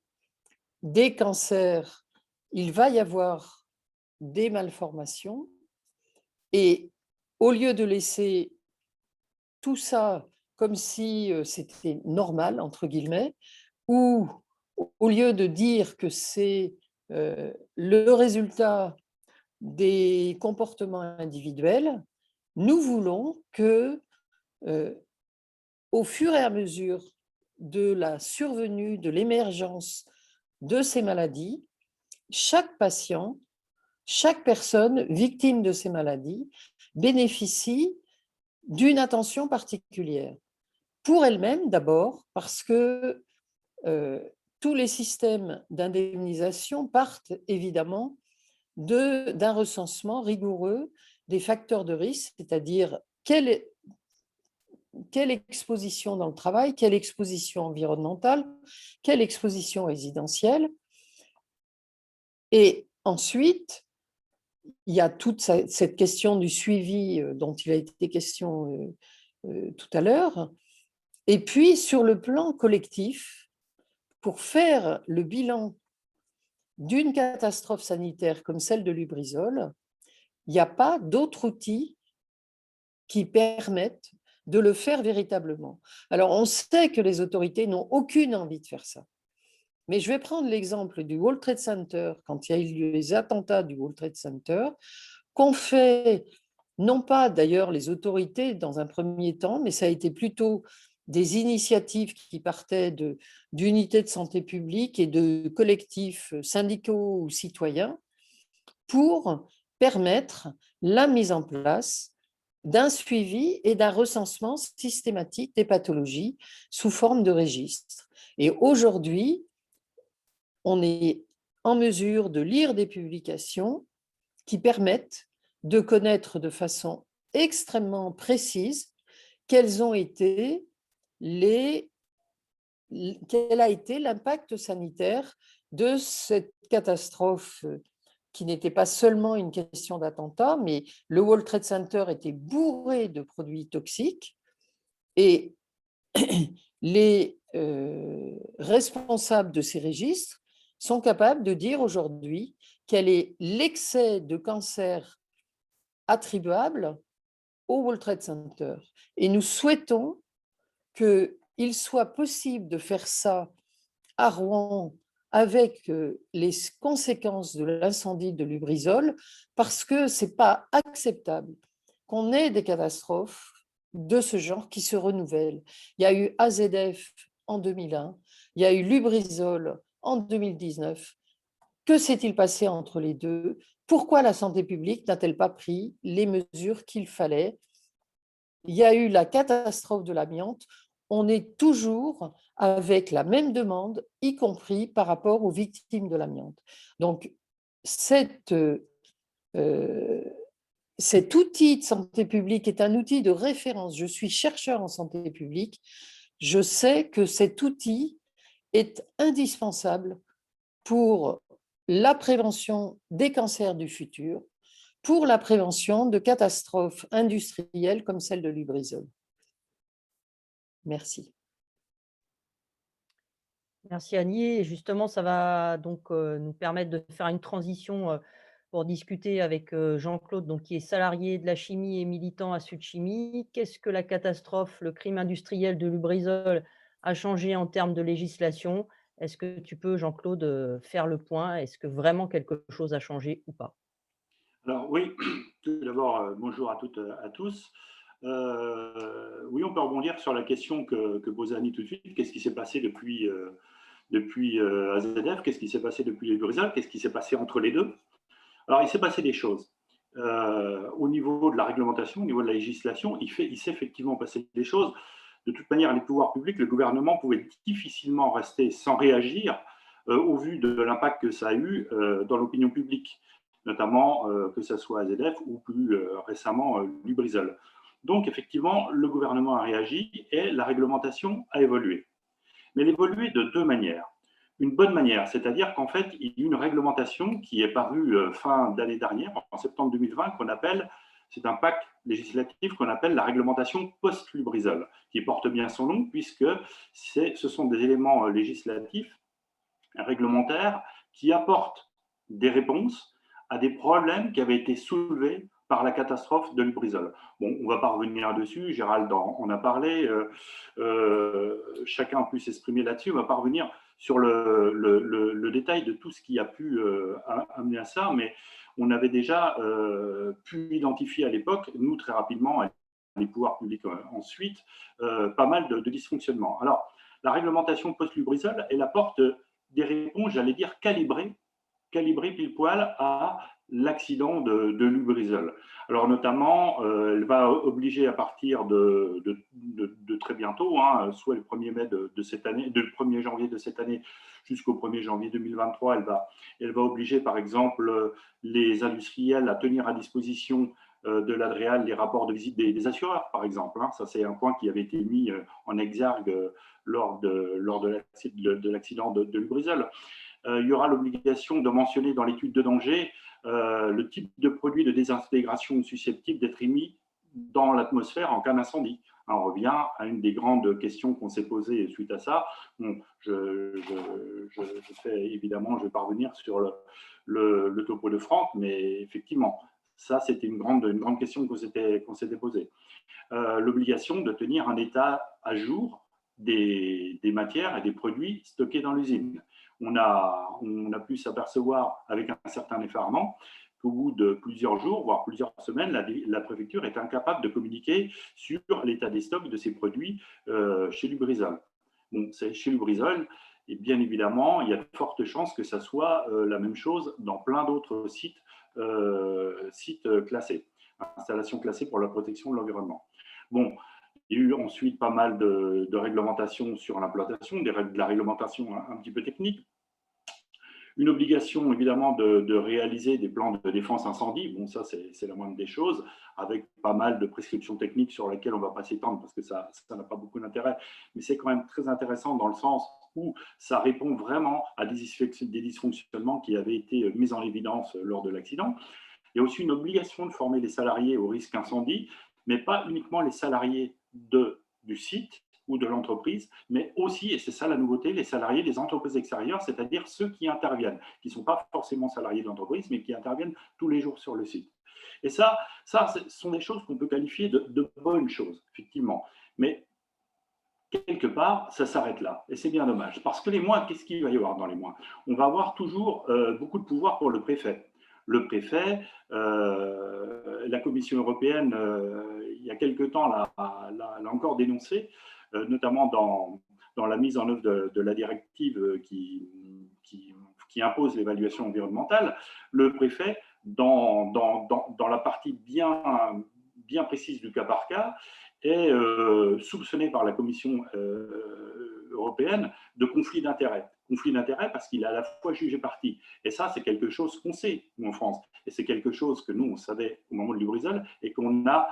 des cancers, il va y avoir des malformations. Et au lieu de laisser tout ça comme si c'était normal, entre guillemets, ou au lieu de dire que c'est le résultat des comportements individuels, nous voulons que, au fur et à mesure de la survenue, de l'émergence de ces maladies, chaque patient, chaque personne victime de ces maladies bénéficie d'une attention particulière. Pour elle-même d'abord, parce que tous les systèmes d'indemnisation partent évidemment d'un recensement rigoureux des facteurs de risque, c'est-à-dire quelle exposition dans le travail, quelle exposition environnementale, quelle exposition résidentielle. Et ensuite, il y a toute cette question du suivi dont il a été question tout à l'heure. Et puis, sur le plan collectif, pour faire le bilan d'une catastrophe sanitaire comme celle de Lubrizol, il n'y a pas d'autres outils qui permettent de le faire véritablement. Alors, on sait que les autorités n'ont aucune envie de faire ça. Mais je vais prendre l'exemple du World Trade Center, quand il y a eu les attentats du World Trade Center, qu'ont fait, non pas d'ailleurs les autorités dans un premier temps, mais ça a été plutôt des initiatives qui partaient d'unités de santé publique et de collectifs syndicaux ou citoyens pour permettre la mise en place d'un suivi et d'un recensement systématique des pathologies sous forme de registre. Et aujourd'hui, on est en mesure de lire des publications qui permettent de connaître de façon extrêmement précise quels ont été quel a été l'impact sanitaire de cette catastrophe qui n'était pas seulement une question d'attentat, mais le World Trade Center était bourré de produits toxiques et les responsables de ces registres sont capables de dire aujourd'hui quel est l'excès de cancer attribuable au World Trade Center. Et nous souhaitons qu'il soit possible de faire ça à Rouen avec les conséquences de l'incendie de Lubrizol, parce que ce n'est pas acceptable qu'on ait des catastrophes de ce genre qui se renouvellent. Il y a eu AZF en 2001, il y a eu Lubrizol en 2019. Que s'est-il passé entre les deux? Pourquoi la santé publique n'a-t-elle pas pris les mesures qu'il fallait? Il y a eu la catastrophe de l'amiante. On est toujours avec la même demande, y compris par rapport aux victimes de l'amiante. Donc, cet outil de santé publique est un outil de référence. Je suis chercheur en santé publique. Je sais que cet outil est indispensable pour la prévention des cancers du futur, pour la prévention de catastrophes industrielles comme celle de Lubrizol. Merci. Merci Annie. Et justement, ça va donc nous permettre de faire une transition pour discuter avec Jean-Claude, donc, qui est salarié de la chimie et militant à Sud Chimie. Qu'est-ce que la catastrophe, le crime industriel de Lubrizol a changé en termes de législation? Est-ce que tu peux, Jean-Claude, faire le point? Est-ce que vraiment quelque chose a changé ou pas? Alors oui, tout d'abord, bonjour à toutes, à tous. Oui, on peut rebondir sur la question que posait Annie tout de suite. Qu'est-ce qui s'est passé depuis AZF? Qu'est-ce qui s'est passé depuis Lubrizol? Qu'est-ce qui s'est passé entre les deux? Alors, il s'est passé des choses. Au niveau de la réglementation, au niveau de la législation, il s'est effectivement passé des choses. De toute manière, les pouvoirs publics, le gouvernement pouvait difficilement rester sans réagir au vu de l'impact que ça a eu dans l'opinion publique, notamment que ce soit AZF ou plus récemment Lubrizol. Donc, effectivement, le gouvernement a réagi et la réglementation a évolué. Mais elle a évolué de deux manières. Une bonne manière, c'est-à-dire qu'en fait, il y a une réglementation qui est parue fin d'année dernière, en septembre 2020, c'est un pacte législatif qu'on appelle la réglementation post-Lubrizol, qui porte bien son nom puisque ce sont des éléments législatifs, réglementaires, qui apportent des réponses à des problèmes qui avaient été soulevés par la catastrophe de Lubrizol. Bon, on ne va pas revenir dessus, Gérald en a parlé, chacun a pu s'exprimer là-dessus, on ne va pas revenir sur le détail de tout ce qui a pu amener à ça, mais on avait déjà pu identifier à l'époque, nous très rapidement, les pouvoirs publics ensuite, pas mal de dysfonctionnements. Alors, la réglementation post-Lubrizol, elle apporte des réponses, j'allais dire, calibrées pile poil à l'accident de Lubrizol. Alors notamment, elle va obliger à partir de très bientôt, hein, soit le 1er mai de cette année, le 1er janvier de cette année jusqu'au 1er janvier 2023, elle va obliger par exemple les industriels à tenir à disposition de l'Adréal les rapports de visite des assureurs, par exemple. Hein. Ça, c'est un point qui avait été mis en exergue lors de l'accident de Lubrizol. Il y aura l'obligation de mentionner dans l'étude de danger le type de produit de désintégration susceptible d'être émis dans l'atmosphère en cas d'incendie. On revient à une des grandes questions qu'on s'est posées suite à ça. Bon, je vais parvenir sur le topo de Franck, mais effectivement, ça, c'était une grande question qu'on s'était posée. L'obligation de tenir un état à jour des matières et des produits stockés dans l'usine. On a pu s'apercevoir avec un certain effarement qu'au bout de plusieurs jours, voire plusieurs semaines, la préfecture est incapable de communiquer sur l'état des stocks de ces produits chez Lubrizol. Bon, chez Lubrizol, et bien évidemment, il y a de fortes chances que ça soit la même chose dans plein d'autres sites classés, installations classées pour la protection de l'environnement. Bon, il y a eu ensuite pas mal de réglementations sur l'implantation, de la réglementation un petit peu technique. Une obligation, évidemment, de réaliser des plans de défense incendie. Bon, ça, c'est la moindre des choses, avec pas mal de prescriptions techniques sur lesquelles on ne va pas s'étendre parce que ça n'a pas beaucoup d'intérêt. Mais c'est quand même très intéressant dans le sens où ça répond vraiment à des dysfonctionnements qui avaient été mis en évidence lors de l'accident. Il y a aussi une obligation de former les salariés au risque incendie, mais pas uniquement les salariés du site ou de l'entreprise, mais aussi, et c'est ça la nouveauté, les salariés des entreprises extérieures, c'est-à-dire ceux qui interviennent, qui ne sont pas forcément salariés de l'entreprise, mais qui interviennent tous les jours sur le site. Et ça ce sont des choses qu'on peut qualifier de bonnes choses, effectivement. Mais quelque part, ça s'arrête là. Et c'est bien dommage. Parce que les mois, qu'est-ce qu'il va y avoir dans les mois? On va avoir toujours beaucoup de pouvoir pour le préfet. Le préfet, la Commission européenne, il y a quelque temps, l'a encore dénoncé, notamment dans la mise en œuvre de la directive qui impose l'évaluation environnementale. Le préfet, dans la partie bien précise du cas par cas, est soupçonné par la Commission européenne de conflit d'intérêts. Conflit d'intérêts parce qu'il est à la fois jugé parti. Et ça, c'est quelque chose qu'on sait, nous, en France. Et c'est quelque chose que nous, on savait au moment de Lubrizol et qu'on a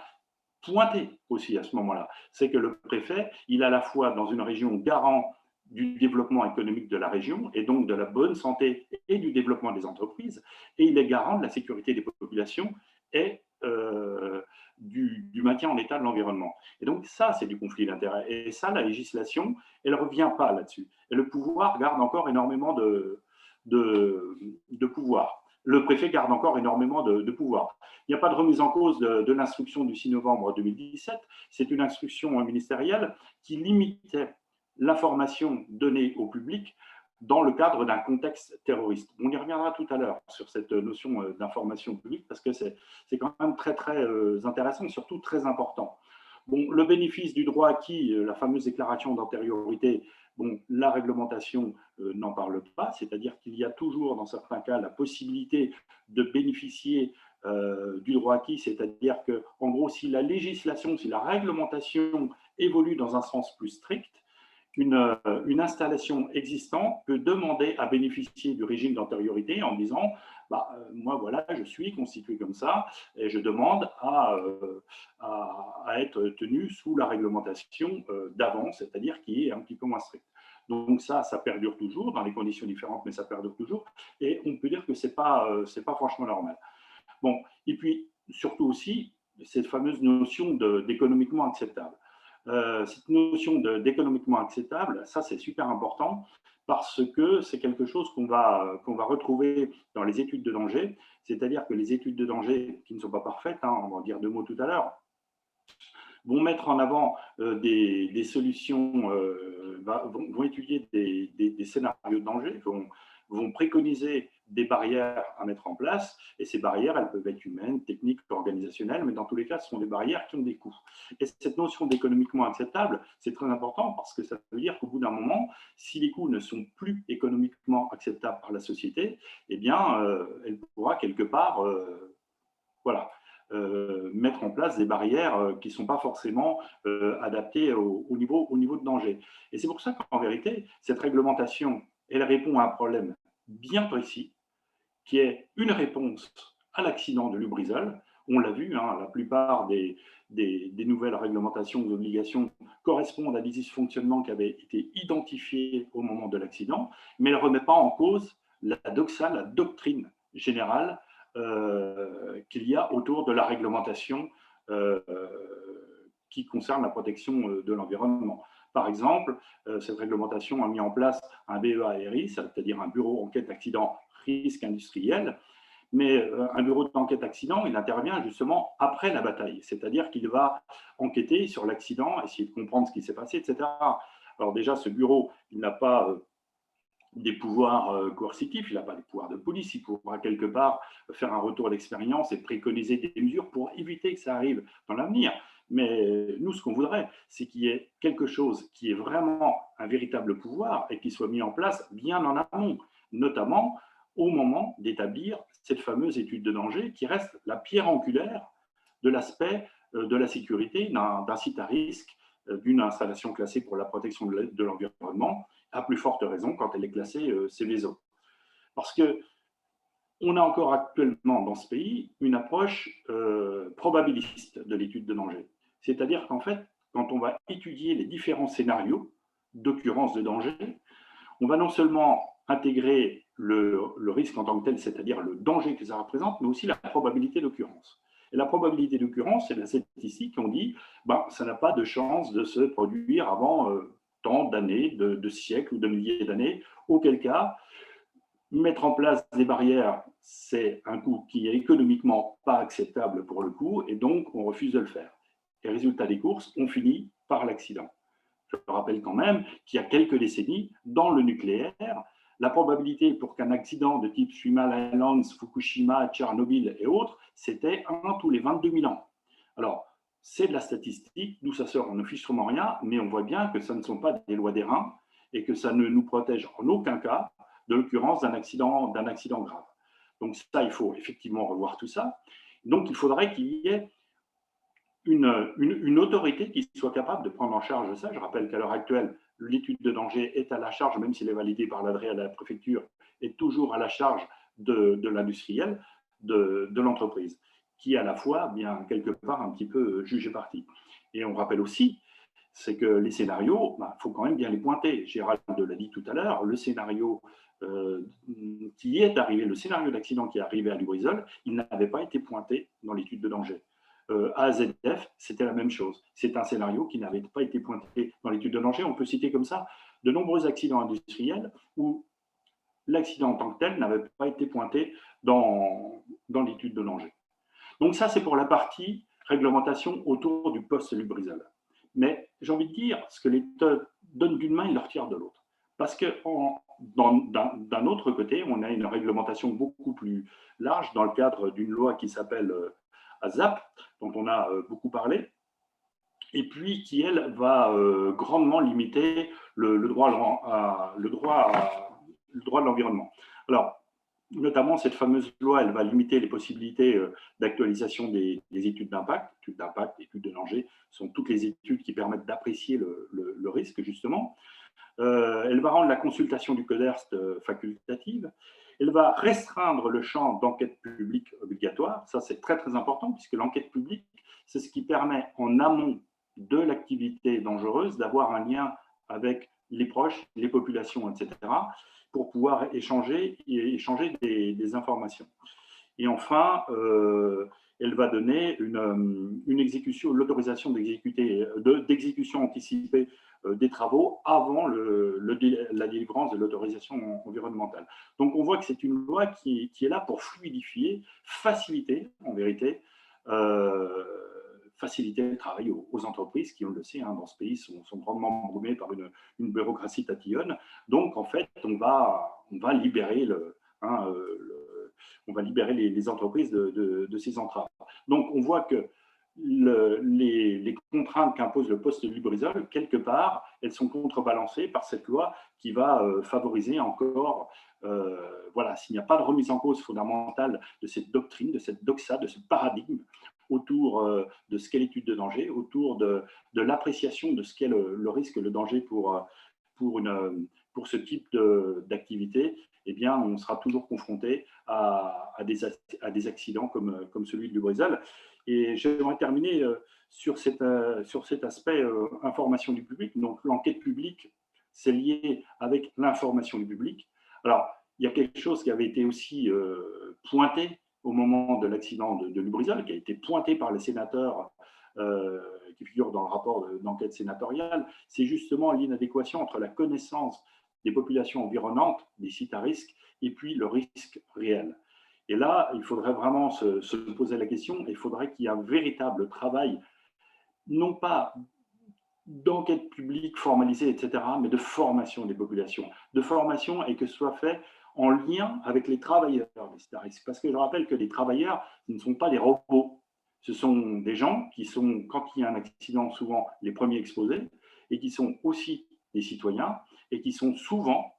pointé aussi à ce moment-là. C'est que le préfet, il est à la fois dans une région garant du développement économique de la région et donc de la bonne santé et du développement des entreprises, et il est garant de la sécurité des populations et du maintien en état de l'environnement. Et donc ça, c'est du conflit d'intérêts. Et ça, la législation, elle ne revient pas là-dessus. Et le pouvoir garde encore énormément de pouvoir. Le préfet garde encore énormément de pouvoir. Il n'y a pas de remise en cause de l'instruction du 6 novembre 2017. C'est une instruction ministérielle qui limitait l'information donnée au public dans le cadre d'un contexte terroriste. On y reviendra tout à l'heure sur cette notion d'information publique parce que c'est quand même très, très intéressant et surtout très important. Bon, le bénéfice du droit acquis, la fameuse déclaration d'antériorité, bon, la réglementation n'en parle pas, c'est-à-dire qu'il y a toujours dans certains cas la possibilité de bénéficier du droit acquis, c'est-à-dire que, en gros, si la législation, si la réglementation évolue dans un sens plus strict, une installation existante peut demander à bénéficier du régime d'antériorité en disant moi, voilà, je suis constitué comme ça et je demande à être tenu sous la réglementation d'avant, c'est-à-dire qui est un petit peu moins stricte. Donc ça perdure toujours, dans des conditions différentes, mais ça perdure toujours. Et on peut dire que ce n'est pas franchement normal. Bon, et puis, surtout aussi, cette fameuse notion d'économiquement acceptable. cette notion d'économiquement acceptable, ça c'est super important parce que c'est quelque chose qu'on va retrouver dans les études de danger, c'est-à-dire que les études de danger, qui ne sont pas parfaites, hein, on va en dire 2 mots tout à l'heure, vont mettre en avant des solutions, vont étudier des scénarios de danger, vont préconiser des barrières à mettre en place, et ces barrières, elles peuvent être humaines, techniques, organisationnelles, mais dans tous les cas, ce sont des barrières qui ont des coûts. Et cette notion d'économiquement acceptable, c'est très important parce que ça veut dire qu'au bout d'un moment, si les coûts ne sont plus économiquement acceptables par la société, eh bien, elle pourra quelque part, voilà, mettre en place des barrières qui ne sont pas forcément adaptées au niveau de danger. Et c'est pour ça qu'en vérité, cette réglementation, elle répond à un problème bien précis, qui est une réponse à l'accident de Lubrizol. On l'a vu, hein, la plupart des nouvelles réglementations ou obligations correspondent à des dysfonctionnements qui avaient été identifiés au moment de l'accident, mais elle ne remet pas en cause la doctrine générale qu'il y a autour de la réglementation qui concerne la protection de l'environnement. Par exemple, cette réglementation a mis en place un BEARI, c'est-à-dire un bureau enquête accident risque industriel, mais un bureau d'enquête accident, il intervient justement après la bataille, c'est-à-dire qu'il va enquêter sur l'accident, essayer de comprendre ce qui s'est passé, etc. Alors déjà, ce bureau, il n'a pas des pouvoirs coercitifs, il n'a pas des pouvoirs de police, il pourra quelque part faire un retour d'expérience et préconiser des mesures pour éviter que ça arrive dans l'avenir. Mais nous, ce qu'on voudrait, c'est qu'il y ait quelque chose qui est vraiment un véritable pouvoir et qui soit mis en place bien en amont, notamment au moment d'établir cette fameuse étude de danger qui reste la pierre angulaire de l'aspect de la sécurité d'un site à risque, d'une installation classée pour la protection de l'environnement, à plus forte raison quand elle est classée Céveso. Parce qu'on a encore actuellement dans ce pays une approche probabiliste de l'étude de danger. C'est-à-dire qu'en fait, quand on va étudier les différents scénarios d'occurrence de danger, on va non seulement intégrer le risque en tant que tel, c'est-à-dire le danger que ça représente, mais aussi la probabilité d'occurrence. Et la probabilité d'occurrence, c'est la statistique on dit ça n'a pas de chance de se produire avant tant d'années, de siècles ou de milliers d'années, auquel cas, mettre en place des barrières, c'est un coût qui est économiquement pas acceptable pour le coup, et donc on refuse de le faire. Et résultat des courses, on finit par l'accident. Je rappelle quand même qu'il y a quelques décennies, dans le nucléaire, la probabilité pour qu'un accident de type Three Mile Islands, Fukushima, Tchernobyl et autres, c'était 1 tous les 22 000 ans. Alors, c'est de la statistique, d'où ça sort, on ne fiche sûrement rien, mais on voit bien que ce ne sont pas des lois d'airain et que ça ne nous protège en aucun cas de l'occurrence d'un accident grave. Donc ça, il faut effectivement revoir tout ça. Donc il faudrait qu'il y ait une autorité qui soit capable de prendre en charge ça. Je rappelle qu'à l'heure actuelle, l'étude de danger est à la charge, même s'il est validé par l'ADRE à la préfecture, est toujours à la charge de l'industriel, de l'entreprise, qui est à la fois, bien quelque part, un petit peu juge et partie. Et on rappelle aussi, c'est que les scénarios, faut quand même bien les pointer. Gérald l'a dit tout à l'heure, le scénario qui est arrivé, le scénario d'accident qui est arrivé à Lubrizol, il n'avait pas été pointé dans l'étude de danger. AZF, c'était la même chose. C'est un scénario qui n'avait pas été pointé dans l'étude de danger. On peut citer comme ça de nombreux accidents industriels où l'accident en tant que tel n'avait pas été pointé dans l'étude de danger. Donc ça, c'est pour la partie réglementation autour du post-Lubrizol. Mais j'ai envie de dire, ce que l'État donne d'une main, il le retire de l'autre. Parce que d'un autre côté, on a une réglementation beaucoup plus large dans le cadre d'une loi qui s'appelle ASAP, dont on a beaucoup parlé, et puis qui, elle, va grandement limiter le droit de l'environnement. Alors, notamment, cette fameuse loi, elle va limiter les possibilités d'actualisation des études d'impact. Études de danger, sont toutes les études qui permettent d'apprécier le risque, justement. Elle va rendre la consultation du CODERST facultative. Elle va restreindre le champ d'enquête publique obligatoire. Ça, c'est très, très important, puisque l'enquête publique, c'est ce qui permet, en amont de l'activité dangereuse, d'avoir un lien avec les proches, les populations, etc., pour pouvoir échanger des informations. Et enfin, elle va donner une exécution, l'autorisation d'exécution anticipée des travaux avant la délivrance de l'autorisation environnementale. Donc on voit que c'est une loi qui est là pour fluidifier, faciliter en vérité, faciliter le travail aux entreprises qui, on le sait, dans ce pays, sont grandement embrumées par une bureaucratie tatillonne. Donc, en fait, on va libérer on va libérer les entreprises de ces entraves. Donc, on voit que les contraintes qu'impose le poste Lubrizol, quelque part, elles sont contrebalancées par cette loi qui va favoriser encore, voilà, s'il n'y a pas de remise en cause fondamentale de cette doctrine, de cette doxa, de ce paradigme autour de ce qu'est l'étude de danger, autour de l'appréciation de ce qu'est le risque, le danger pour ce type d'activité, eh bien, on sera toujours confronté à des accidents comme celui de Lubrizol. Et j'aimerais terminer sur cet aspect information du public. Donc, l'enquête publique, c'est lié avec l'information du public. Alors, il y a quelque chose qui avait été aussi pointé au moment de l'accident de Lubrizol, qui a été pointé par les sénateurs qui figurent dans le rapport d'enquête sénatoriale, c'est justement l'inadéquation entre la connaissance des populations environnantes, des sites à risque, et puis le risque réel. Et là, il faudrait vraiment se poser la question, il faudrait qu'il y ait un véritable travail, non pas d'enquête publique formalisée, etc., mais de formation des populations. De formation et que ce soit fait en lien avec les travailleurs des sites à risque. Parce que je rappelle que les travailleurs, ce ne sont pas des robots. Ce sont des gens qui sont, quand il y a un accident, souvent les premiers exposés, et qui sont aussi des citoyens, et qui sont souvent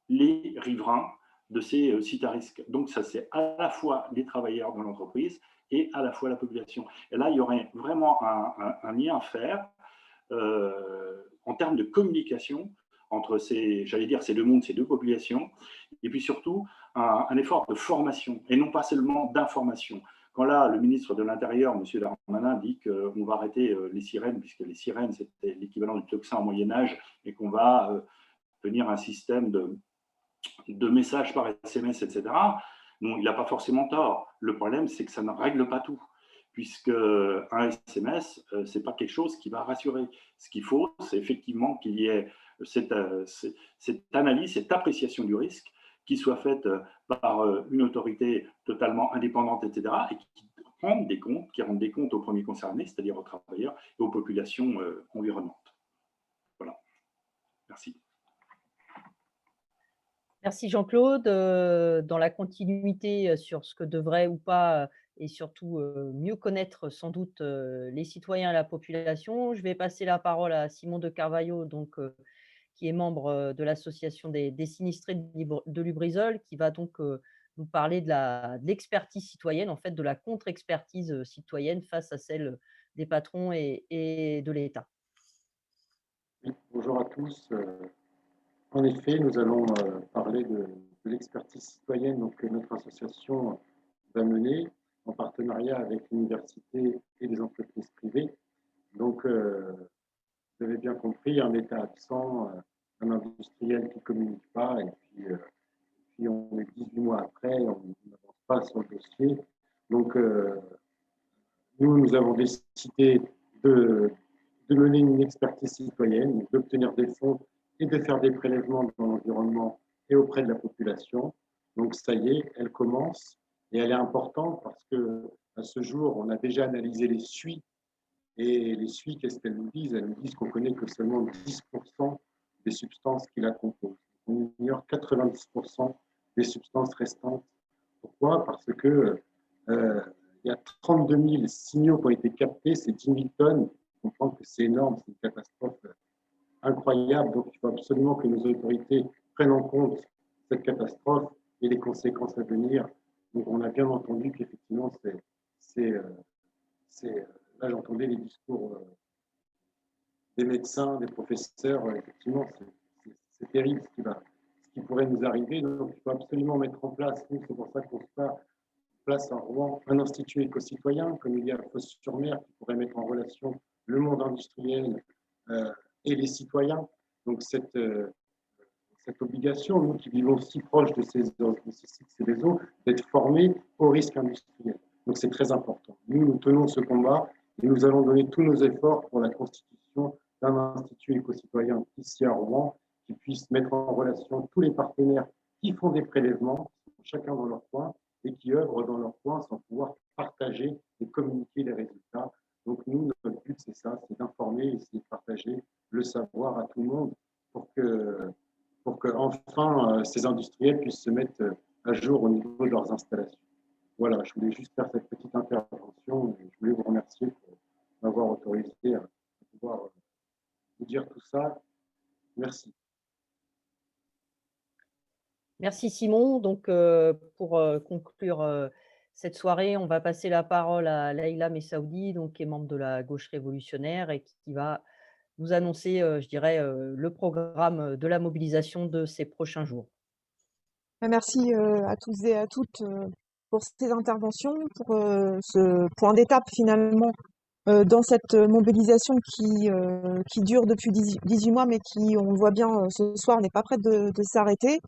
les riverains de ces sites à risque. Donc ça, c'est à la fois les travailleurs de l'entreprise et à la fois la population. Et là, il y aurait vraiment un lien à faire en termes de communication entre ces deux mondes, ces deux populations, et puis surtout un effort de formation, et non pas seulement d'information. Quand là, le ministre de l'Intérieur, M. Darmanin, dit qu'on va arrêter les sirènes, puisque les sirènes, c'était l'équivalent du tocsin au Moyen-Âge, et qu'on va tenir un système de messages par SMS, etc., bon, il n'a pas forcément tort. Le problème, c'est que ça ne règle pas tout, puisque un SMS, ce n'est pas quelque chose qui va rassurer. Ce qu'il faut, c'est effectivement qu'il y ait cette analyse, cette appréciation du risque qui soit faite par une autorité totalement indépendante, etc., et qui rende des comptes aux premiers concernés, c'est-à-dire aux travailleurs et aux populations environnantes. Voilà. Merci. Merci Jean-Claude. Dans la continuité sur ce que devrait ou pas, et surtout mieux connaître sans doute les citoyens et la population, je vais passer la parole à Simon de Carvalho, donc, qui est membre de l'association des sinistrés de Lubrizol, qui va donc nous parler de l'expertise citoyenne, en fait de la contre-expertise citoyenne face à celle des patrons et de l'État. Bonjour à tous. En effet, nous allons parler de l'expertise citoyenne donc, que notre association va mener en partenariat avec l'université et les entreprises privées. Donc, vous avez bien compris, un État absent, un industriel qui ne communique pas, et puis on est 18 mois après, on n'avance pas sur le dossier. Donc, nous avons décidé de mener une expertise citoyenne, d'obtenir des fonds et de faire des prélèvements dans l'environnement et auprès de la population. Donc ça y est, elle commence et elle est importante parce qu'à ce jour, on a déjà analysé les suies. Et les suies, qu'est-ce qu'elles nous disent? Elles nous disent qu'on ne connaît que seulement 10% des substances qui la composent. On ignore 90% des substances restantes. Pourquoi? Parce que il y a 32 000 signaux qui ont été captés, c'est 10 000 tonnes. On comprend que c'est énorme, c'est une catastrophe incroyable. Donc, il faut absolument que nos autorités prennent en compte cette catastrophe et les conséquences à venir. Donc, on a bien entendu qu'effectivement, là, j'entendais les discours des médecins, des professeurs. Effectivement, c'est terrible ce qui pourrait nous arriver. Donc, il faut absolument mettre en place, c'est pour ça qu'on se place à Rouen un institut éco-citoyen, comme il y a à Fos-sur-Mer, qui pourrait mettre en relation le monde industriel et les citoyens. Donc cette obligation, nous qui vivons si proches de ces sites et des eaux, d'être formés au risque industriel. Donc c'est très important. Nous tenons ce combat et nous allons donner tous nos efforts pour la constitution d'un institut éco-citoyen ici à Rouen qui puisse mettre en relation tous les partenaires qui font des prélèvements, chacun dans leur coin, et qui œuvrent dans leur coin sans pouvoir partager et communiquer les résultats. Donc nous, notre but, c'est ça, c'est d'informer et c'est de partager le savoir à tout le monde pour que enfin ces industriels puissent se mettre à jour au niveau de leurs installations. Voilà, je voulais juste faire cette petite intervention. Je voulais vous remercier pour m'avoir autorisé à pouvoir vous dire tout ça. Merci. Merci Simon. Donc, pour conclure cette soirée, on va passer la parole à Leïla Messaoudi, donc, qui est membre de la Gauche révolutionnaire et qui va nous annoncer, je dirais, le programme de la mobilisation de ces prochains jours. Merci à tous et à toutes pour ces interventions, pour ce point d'étape finalement dans cette mobilisation qui dure depuis 18 mois, mais qui, on le voit bien ce soir, n'est pas prête de s'arrêter.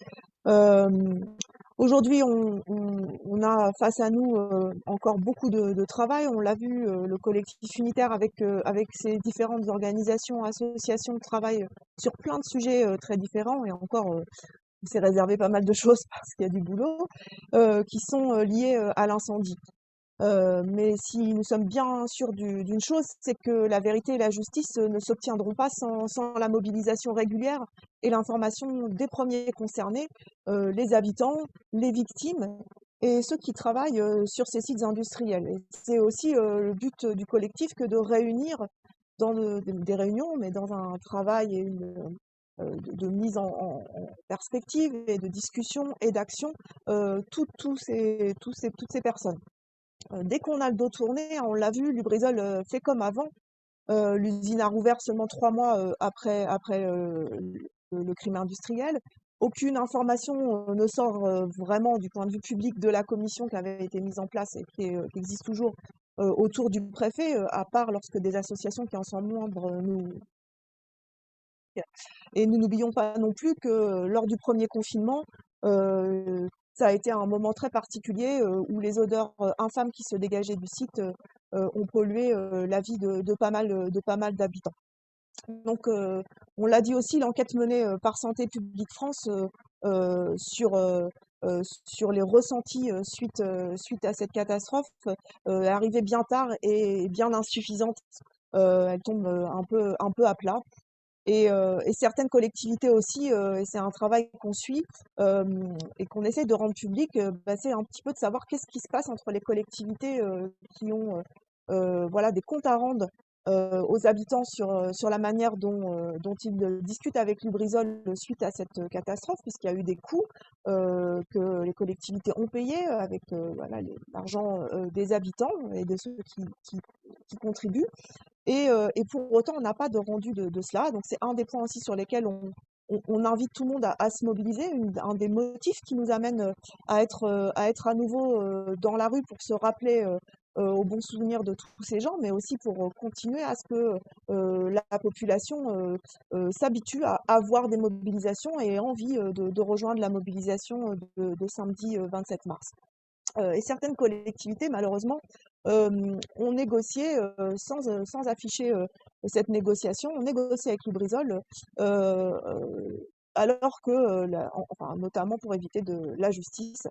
Aujourd'hui, on a face à nous encore beaucoup de travail. On l'a vu, le collectif unitaire avec ses différentes organisations, associations travaillent sur plein de sujets très différents et encore on s'est réservé pas mal de choses parce qu'il y a du boulot, qui sont liées à l'incendie. Mais si nous sommes bien sûrs d'une chose, c'est que la vérité et la justice ne s'obtiendront pas sans la mobilisation régulière et l'information des premiers concernés, les habitants, les victimes et ceux qui travaillent sur ces sites industriels. Et c'est aussi le but du collectif que de réunir dans des réunions, mais dans un travail et de mise en perspective et de discussion et d'action, toutes ces personnes. Dès qu'on a le dos tourné, on l'a vu, Lubrizol fait comme avant. L'usine a rouvert seulement 3 mois après le crime industriel. Aucune information ne sort vraiment du point de vue public de la commission qui avait été mise en place et qui existe toujours autour du préfet, à part lorsque des associations qui en sont membres nous... Et nous n'oublions pas non plus que lors du premier confinement, ça a été un moment très particulier où les odeurs infâmes qui se dégageaient du site ont pollué la vie de pas mal d'habitants. Donc, on l'a dit aussi, l'enquête menée par Santé publique France sur les ressentis suite à cette catastrophe est arrivée bien tard et bien insuffisante. Elle tombe un peu à plat. Et certaines collectivités aussi, et c'est un travail qu'on suit et qu'on essaie de rendre public, c'est un petit peu de savoir qu'est-ce qui se passe entre les collectivités qui ont voilà, des comptes à rendre aux habitants sur la manière dont ils discutent avec Lubrizol suite à cette catastrophe, puisqu'il y a eu des coûts que les collectivités ont payés avec voilà, l'argent des habitants et de ceux qui contribuent. Et pour autant, on n'a pas de rendu de cela. Donc, c'est un des points aussi sur lesquels on invite tout le monde à se mobiliser. Un des motifs qui nous amène à être à nouveau dans la rue pour se rappeler au bon souvenir de tous ces gens, mais aussi pour continuer à ce que la population s'habitue à avoir des mobilisations et ait envie de rejoindre la mobilisation de samedi 27 mars. Et certaines collectivités, malheureusement, ont négocié sans afficher cette négociation, ont négocié avec Lubrizol, alors que, enfin, notamment pour éviter de la justice,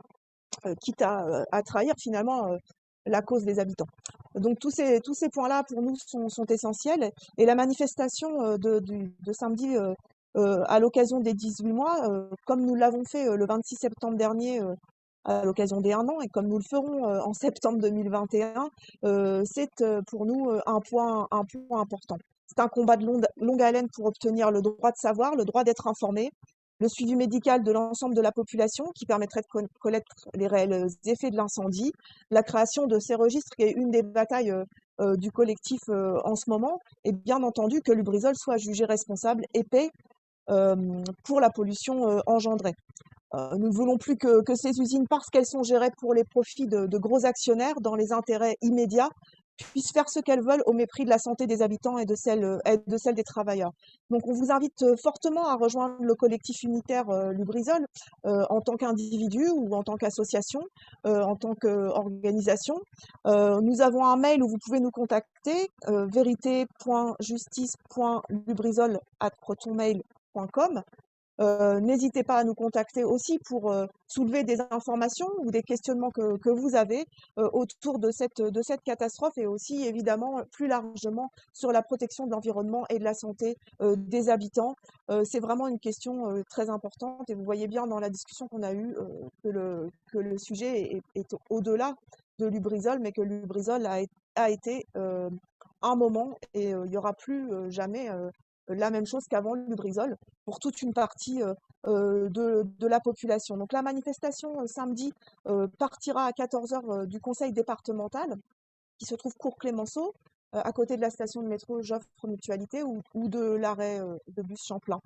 quitte à trahir finalement la cause des habitants. Donc tous ces points-là, pour nous, sont essentiels. Et la manifestation de samedi à l'occasion des 18 mois, comme nous l'avons fait le 26 septembre dernier, à l'occasion des 1 an, et comme nous le ferons en septembre 2021, c'est pour nous un point important. C'est un combat de longue haleine pour obtenir le droit de savoir, le droit d'être informé, le suivi médical de l'ensemble de la population qui permettrait de connaître les réels effets de l'incendie, la création de ces registres qui est une des batailles du collectif en ce moment, et bien entendu que Lubrizol soit jugé responsable et paie pour la pollution engendrée. Nous ne voulons plus que ces usines, parce qu'elles sont gérées pour les profits de gros actionnaires dans les intérêts immédiats, puissent faire ce qu'elles veulent au mépris de la santé des habitants et de celle des travailleurs. Donc on vous invite fortement à rejoindre le collectif unitaire Lubrizol en tant qu'individu ou en tant qu'association, en tant qu'organisation. Nous avons un mail où vous pouvez nous contacter, vérité.justice.lubrizol@protonmail.com. N'hésitez pas à nous contacter aussi pour soulever des informations ou des questionnements que vous avez autour de cette catastrophe et aussi évidemment plus largement sur la protection de l'environnement et de la santé des habitants. C'est vraiment une question très importante et vous voyez bien dans la discussion qu'on a eue que le sujet est au-delà de Lubrizol, mais que Lubrizol a été un moment et il n'y aura plus jamais la même chose qu'avant Lubrizol pour toute une partie de la population. Donc la manifestation samedi partira à 14 h du conseil départemental qui se trouve cours Clémenceau, à côté de la station de métro Joffre Mutualité ou de l'arrêt de bus Champlain.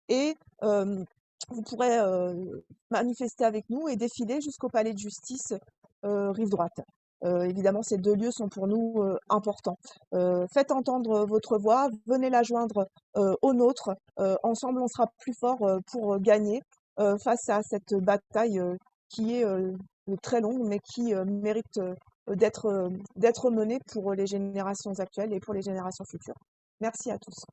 Et vous pourrez manifester avec nous et défiler jusqu'au palais de justice rive droite. Évidemment, ces 2 lieux sont pour nous importants. Faites entendre votre voix, venez la joindre aux nôtres. Ensemble, on sera plus fort pour gagner face à cette bataille qui est très longue, mais qui mérite d'être menée pour les générations actuelles et pour les générations futures. Merci à tous.